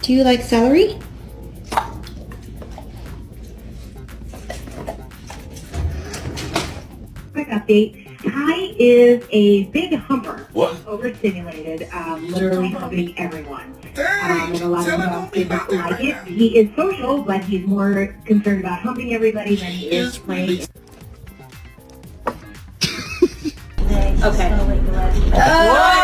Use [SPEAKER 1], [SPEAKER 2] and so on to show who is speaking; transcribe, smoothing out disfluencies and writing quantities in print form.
[SPEAKER 1] Do you like celery?
[SPEAKER 2] Quick update. Ty is a big humper.
[SPEAKER 3] What?
[SPEAKER 2] Overstimulated, literally humping everyone.
[SPEAKER 3] Dang!
[SPEAKER 2] And a lot of
[SPEAKER 3] Tell
[SPEAKER 2] adults
[SPEAKER 3] me
[SPEAKER 2] did not
[SPEAKER 3] about that
[SPEAKER 2] like
[SPEAKER 3] right
[SPEAKER 2] it.
[SPEAKER 3] now.
[SPEAKER 2] He is social, but he's more concerned about humping everybody than he is playing.
[SPEAKER 4] Okay.
[SPEAKER 5] What?